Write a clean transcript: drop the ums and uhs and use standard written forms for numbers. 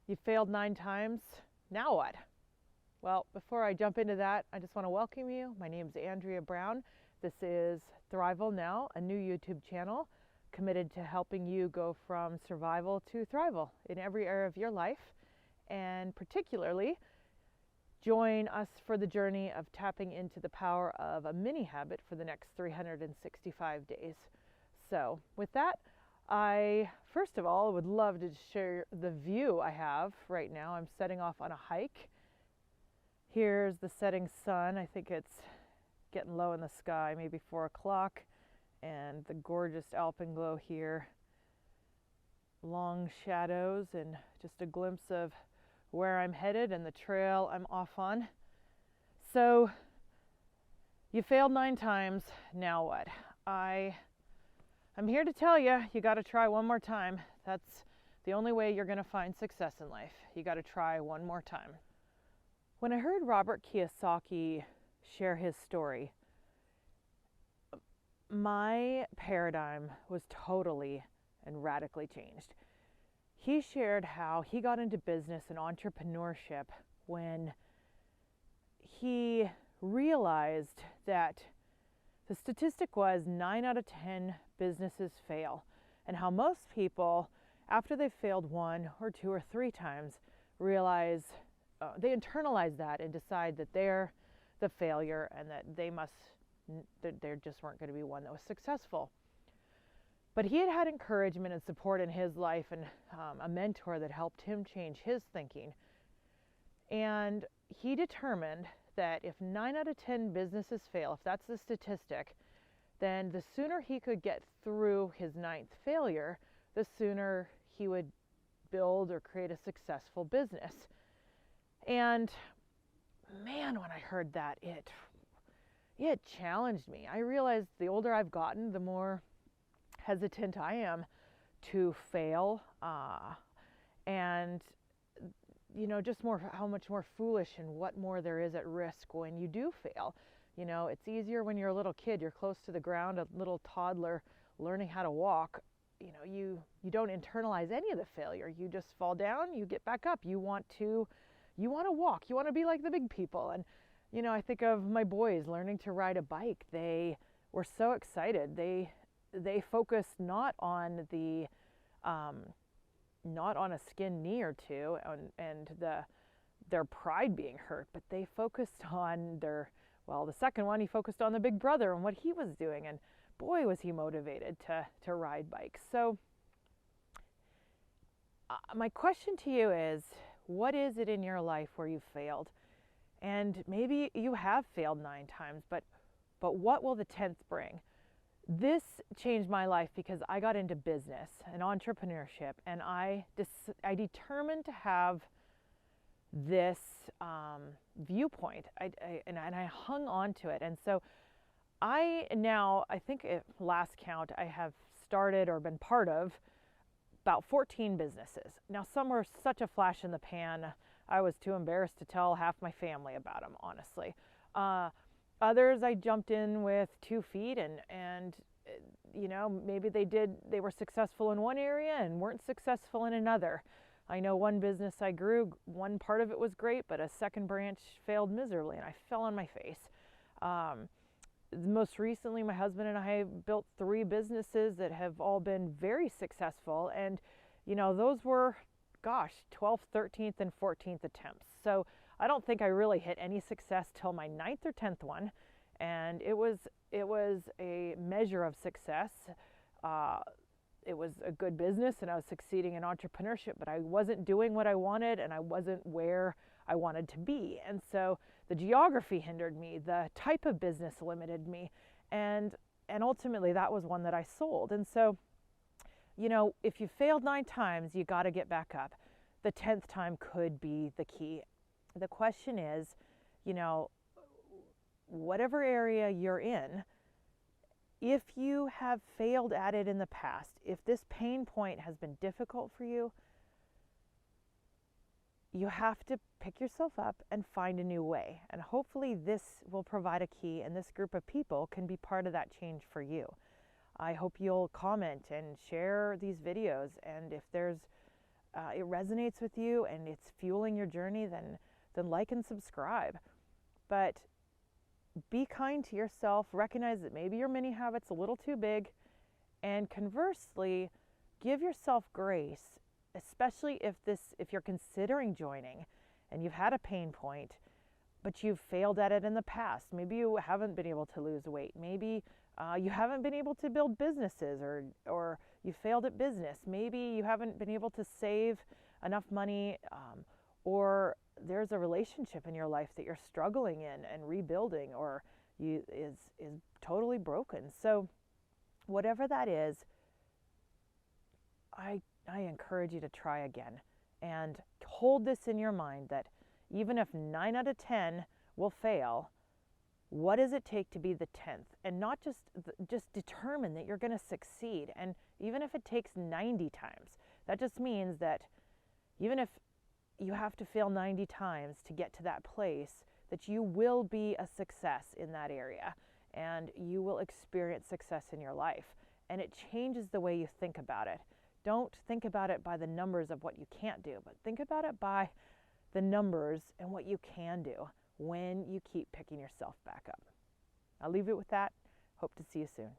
You failed 9 times. Now what? Well, before I jump into that, I just want to welcome you. My name is Andrea Brown. This is Thrival Now, a new YouTube channel committed to helping you go from survival to thrival in every area of your life, and particularly join us for the journey of tapping into the power of a mini habit for the next 365 days. So with that, I first of all would love to share the view I have right now. I'm setting off on a hike. Here's the setting sun. I think it's getting low in the sky, maybe 4 o'clock, and the gorgeous alpenglow here. Long shadows and just a glimpse of where I'm headed and the trail I'm off on. So you failed 9 times. Now what? I'm here to tell you, you got to try one more time. That's the only way you're going to find success in life. You got to try one more time. When I heard Robert Kiyosaki share his story, my paradigm was totally and radically changed. He shared how he got into business and entrepreneurship when he realized that the statistic was 9 out of 10 businesses fail, and how most people, after they've failed 1 or 2 or 3 times, realize they internalize that and decide that they're the failure and that there just weren't going to be one that was successful. But he had had encouragement and support in his life, and a mentor that helped him change his thinking. And he determined that if 9 out of 10 businesses fail, if that's the statistic, then the sooner he could get through his 9th failure, the sooner he would build or create a successful business. And man, when I heard that, it challenged me. I realized the older I've gotten, the more hesitant I am to fail, and just how much more foolish and what more there is at risk when you do fail. It's easier when you're a little kid, you're close to the ground, a little toddler learning how to walk. You don't internalize any of the failure. You just fall down, you get back up. You want to walk, you want to be like the big people. And I think of my boys learning to ride a bike. They were so excited. They focused not on a skinned knee or two and their pride being hurt, but they focused on the second one, he focused on the big brother and what he was doing, and boy was he motivated to ride bikes. So my question to you is, what is it in your life where you failed? And maybe you have failed 9 times, but what will the 10th bring? This changed my life because I got into business and entrepreneurship, and I determined to have this viewpoint, and I hung on to it. And so I think at last count, I have started or been part of about 14 businesses. Now, some were such a flash in the pan, I was too embarrassed to tell half my family about them, honestly. Others I jumped in with 2 feet, and maybe they were successful in one area and weren't successful in another. I know one business I grew, one part of it was great, but a second branch failed miserably, and I fell on my face. Most recently, my husband and I built 3 businesses that have all been very successful, and those were 12th, 13th, and 14th attempts. So I don't think I really hit any success till my 9th or 10th one, and it was a measure of success. It was a good business, and I was succeeding in entrepreneurship, but I wasn't doing what I wanted, and I wasn't where I wanted to be. And so the geography hindered me, the type of business limited me, and ultimately that was one that I sold. And so, if you failed 9 times, you got to get back up. The 10th time could be the key. The question is, whatever area you're in, if you have failed at it in the past, if this pain point has been difficult for you, you have to pick yourself up and find a new way. And hopefully this will provide a key, and this group of people can be part of that change for you. I hope you'll comment and share these videos, and if there's it resonates with you and it's fueling your journey, then like and subscribe. But be kind to yourself. Recognize that maybe your mini habit's a little too big. And conversely, give yourself grace, especially if you're considering joining and you've had a pain point, but you've failed at it in the past. Maybe you haven't been able to lose weight. Maybe you haven't been able to build businesses, or you failed at business. Maybe you haven't been able to save enough money, or there's a relationship in your life that you're struggling in and rebuilding, or is totally broken. So whatever that is, I encourage you to try again and hold this in your mind that even if 9 out of 10 will fail, what does it take to be the 10th? And not just determine that you're going to succeed. And even if it takes 90 times, that just means that even if you have to fail 90 times to get to that place, that you will be a success in that area and you will experience success in your life. And it changes the way you think about it. Don't think about it by the numbers of what you can't do, but think about it by the numbers and what you can do when you keep picking yourself back up. I'll leave it with that. Hope to see you soon.